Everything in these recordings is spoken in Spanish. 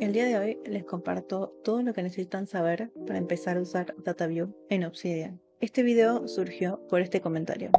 El día de hoy les comparto todo lo que necesitan saber para empezar a usar DataView en Obsidian. Este video surgió por este comentario.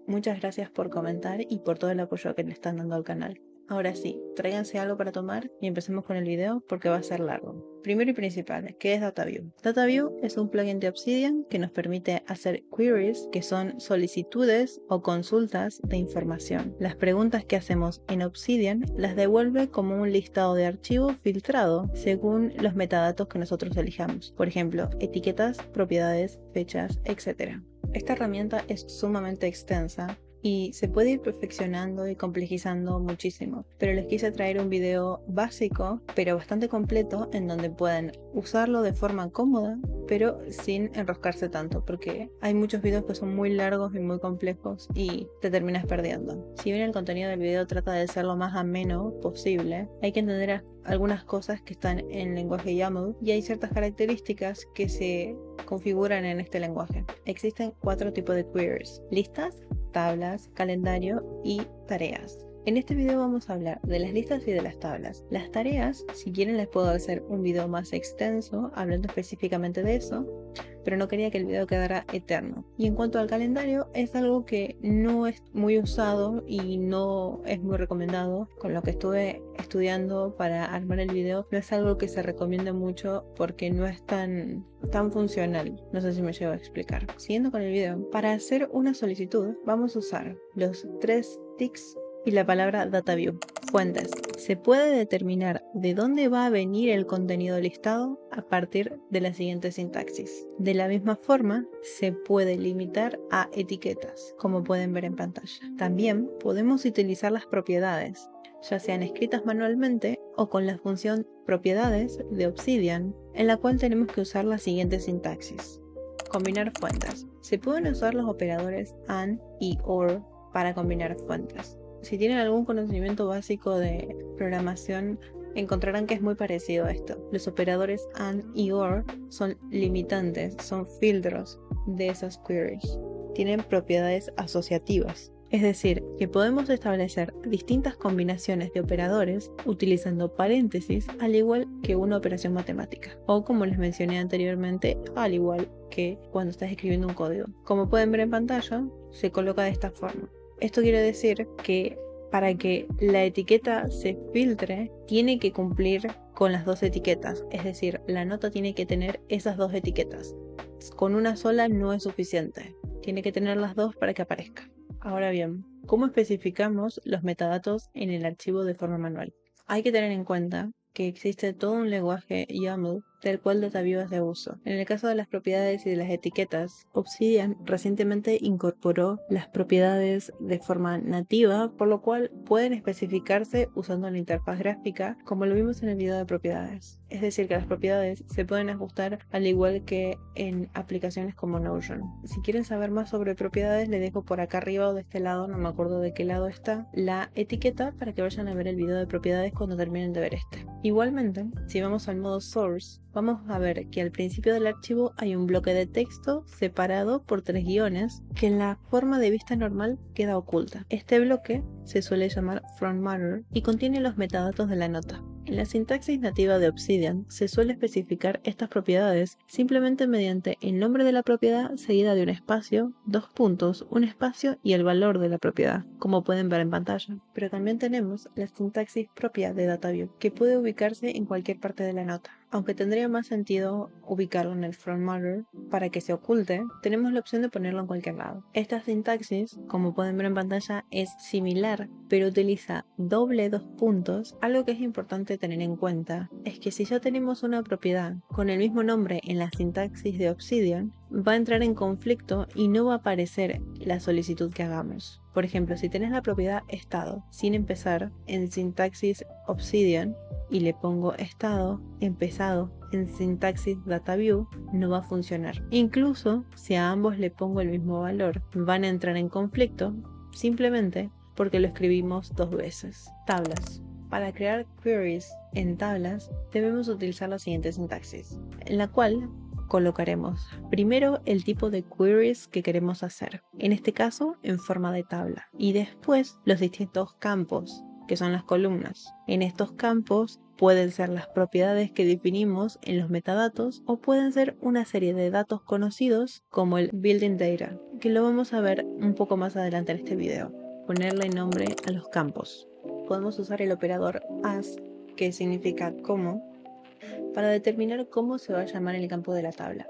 Muchas gracias por comentar y por todo el apoyo que le están dando al canal. Ahora sí, tráiganse algo para tomar y empecemos con el video porque va a ser largo. Primero y principal, ¿qué es DataView? DataView es un plugin de Obsidian que nos permite hacer queries, que son solicitudes o consultas de información. Las preguntas que hacemos en Obsidian las devuelve como un listado de archivos filtrado según los metadatos que nosotros elijamos. Por ejemplo, etiquetas, propiedades, fechas, etc. Esta herramienta es sumamente extensa y se puede ir perfeccionando y complejizando muchísimo, pero les quise traer un video básico pero bastante completo en donde pueden usarlo de forma cómoda pero sin enroscarse tanto, porque hay muchos videos que son muy largos y muy complejos y te terminas perdiendo. Si bien el contenido del video trata de ser lo más ameno posible, hay que entender algunas cosas que están en lenguaje YAML y hay ciertas características que se configuran en este lenguaje. Existen 4 tipos de queries: listas, tablas, calendario y tareas. En este video vamos a hablar de las listas y de las tablas. Las tareas, si quieren les puedo hacer un video más extenso hablando específicamente de eso, pero no quería que el video quedara eterno. Y en cuanto al calendario, es algo que no es muy usado y no es muy recomendado. Con lo que estuve estudiando para armar el video, no es algo que se recomiende mucho porque no es tan funcional. No sé si me llevo a explicar. Siguiendo con el video, para hacer una solicitud vamos a usar los 3 ticks y la palabra DataView. Fuentes. Se puede determinar de dónde va a venir el contenido listado a partir de la siguiente sintaxis. De la misma forma, se puede limitar a etiquetas, como pueden ver en pantalla. También podemos utilizar las propiedades, ya sean escritas manualmente o con la función propiedades de Obsidian, en la cual tenemos que usar la siguiente sintaxis. Combinar fuentes. Se pueden usar los operadores AND y OR para combinar fuentes. Si tienen algún conocimiento básico de programación, encontrarán que es muy parecido a esto. Los operadores AND y OR son limitantes, son filtros de esas queries. Tienen propiedades asociativas. Es decir, que podemos establecer distintas combinaciones de operadores utilizando paréntesis al igual que una operación matemática. O como les mencioné anteriormente, al igual que cuando estás escribiendo un código. Como pueden ver en pantalla, se coloca de esta forma. Esto quiere decir que para que la etiqueta se filtre, tiene que cumplir con las 2 etiquetas. Es decir, la nota tiene que tener esas 2 etiquetas. Con una sola no es suficiente. Tiene que tener las 2 para que aparezca. Ahora bien, ¿cómo especificamos los metadatos en el archivo de forma manual? Hay que tener en cuenta que existe todo un lenguaje YAML del cual DataView es de uso. En el caso de las propiedades y de las etiquetas, Obsidian recientemente incorporó las propiedades de forma nativa, por lo cual pueden especificarse usando la interfaz gráfica, como lo vimos en el video de propiedades. Es decir, que las propiedades se pueden ajustar al igual que en aplicaciones como Notion. Si quieren saber más sobre propiedades, les dejo por acá arriba o de este lado, no me acuerdo de qué lado está, la etiqueta para que vayan a ver el video de propiedades cuando terminen de ver este. Igualmente, si vamos al modo Source, vamos a ver que al principio del archivo hay un bloque de texto separado por 3 guiones que en la forma de vista normal queda oculta. Este bloque se suele llamar front matter y contiene los metadatos de la nota. En la sintaxis nativa de Obsidian se suele especificar estas propiedades simplemente mediante el nombre de la propiedad seguida de un espacio, 2 puntos, un espacio y el valor de la propiedad, como pueden ver en pantalla. Pero también tenemos la sintaxis propia de DataView, que puede ubicarse en cualquier parte de la nota. Aunque tendría más sentido ubicarlo en el front matter para que se oculte, tenemos la opción de ponerlo en cualquier lado. Esta sintaxis, como pueden ver en pantalla, es similar, pero utiliza doble 2 puntos. Algo que es importante tener en cuenta es que si ya tenemos una propiedad con el mismo nombre en la sintaxis de Obsidian, va a entrar en conflicto y no va a aparecer la solicitud que hagamos. Por ejemplo, si tenés la propiedad estado sin empezar en sintaxis Obsidian y le pongo estado empezado en sintaxis DataView, no va a funcionar. Incluso si a ambos le pongo el mismo valor, van a entrar en conflicto simplemente porque lo escribimos 2 veces. Tablas. Para crear queries en tablas debemos utilizar la siguiente sintaxis, en la cual colocaremos primero el tipo de queries que queremos hacer, en este caso en forma de tabla, y después los distintos campos, que son las columnas. En estos campos pueden ser las propiedades que definimos en los metadatos o pueden ser una serie de datos conocidos como el building data, que lo vamos a ver un poco más adelante en este video. Ponerle nombre a los campos. Podemos usar el operador as, que significa como, para determinar cómo se va a llamar el campo de la tabla.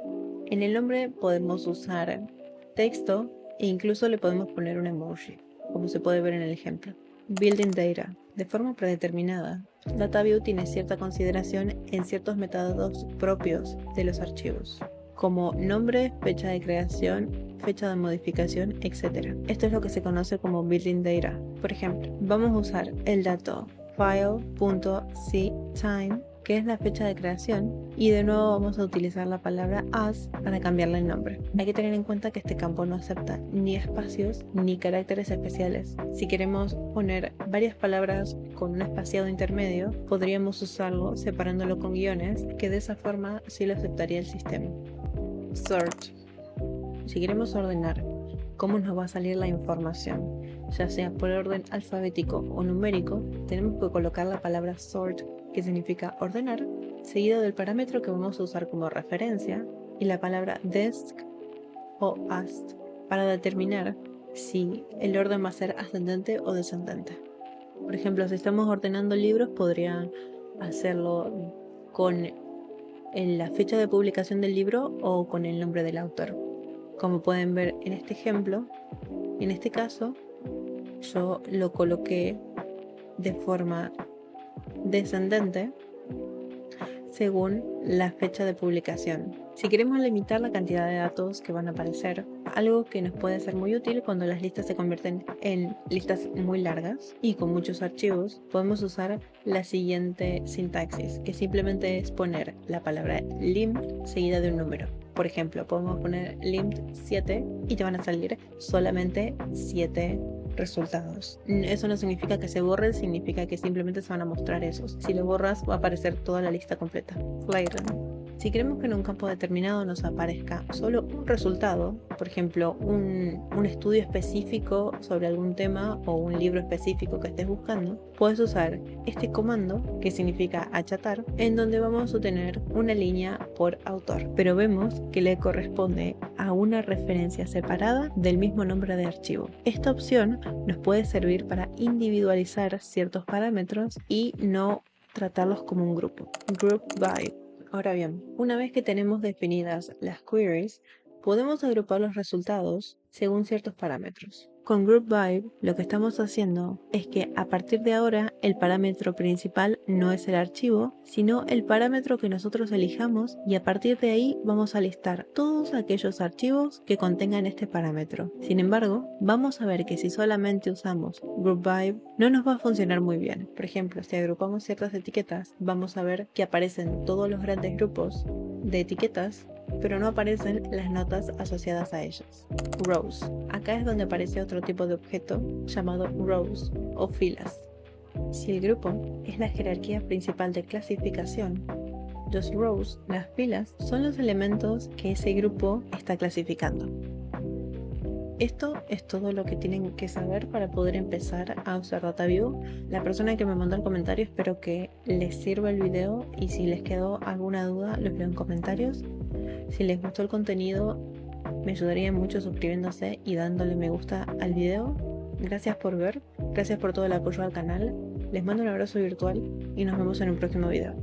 En el nombre podemos usar texto e incluso le podemos poner un emoji, como se puede ver en el ejemplo. Building data. De forma predeterminada, DataView tiene cierta consideración en ciertos metadatos propios de los archivos, como nombre, fecha de creación, fecha de modificación, etc. Esto es lo que se conoce como building data. Por ejemplo, vamos a usar el dato file.ctime, que es la fecha de creación, y de nuevo vamos a utilizar la palabra as para cambiarle el nombre. Hay que tener en cuenta que este campo no acepta ni espacios ni caracteres especiales. Si queremos poner varias palabras con un espaciado intermedio, podríamos usarlo separándolo con guiones, que de esa forma sí lo aceptaría el sistema. Sort. Si queremos ordenar cómo nos va a salir la información, ya sea por orden alfabético o numérico, tenemos que colocar la palabra sort, que significa ordenar, seguido del parámetro que vamos a usar como referencia, y la palabra desc o ast para determinar si el orden va a ser ascendente o descendente. Por ejemplo, si estamos ordenando libros, podría hacerlo con la fecha de publicación del libro o con el nombre del autor. Como pueden ver en este ejemplo, en este caso, yo lo coloqué de forma descendente según la fecha de publicación. Si queremos limitar la cantidad de datos que van a aparecer, algo que nos puede ser muy útil cuando las listas se convierten en listas muy largas y con muchos archivos, podemos usar la siguiente sintaxis, que simplemente es poner la palabra lim seguida de un número. Por ejemplo, podemos poner lim 7 y te van a salir solamente 7 resultados. Eso no significa que se borren, significa que simplemente se van a mostrar esos. Si lo borras, va a aparecer toda la lista completa. Flatten. Si queremos que en un campo determinado nos aparezca solo un resultado, por ejemplo, un estudio específico sobre algún tema o un libro específico que estés buscando, puedes usar este comando, que significa achatar, en donde vamos a tener una línea por autor, pero vemos que le corresponde a una referencia separada del mismo nombre de archivo. Esta opción nos puede servir para individualizar ciertos parámetros y no tratarlos como un grupo. Group by. Ahora bien, una vez que tenemos definidas las queries, podemos agrupar los resultados según ciertos parámetros. Con Group By, lo que estamos haciendo es que a partir de ahora el parámetro principal no es el archivo, sino el parámetro que nosotros elijamos, y a partir de ahí vamos a listar todos aquellos archivos que contengan este parámetro. Sin embargo, vamos a ver que si solamente usamos Group By, no nos va a funcionar muy bien. Por ejemplo, si agrupamos ciertas etiquetas, vamos a ver que aparecen todos los grandes grupos de etiquetas, pero no aparecen las notas asociadas a ellas. Rows. Acá es donde aparece otro tipo de objeto llamado rows o filas. Si el grupo es la jerarquía principal de clasificación, los rows, las filas, son los elementos que ese grupo está clasificando. Esto es todo lo que tienen que saber para poder empezar a usar DataView. La persona que me mandó el comentario, espero que les sirva el video, y si les quedó alguna duda los leo en comentarios. Si les gustó el contenido, me ayudaría mucho suscribiéndose y dándole me gusta al video. Gracias por ver, gracias por todo el apoyo al canal. Les mando un abrazo virtual y nos vemos en un próximo video.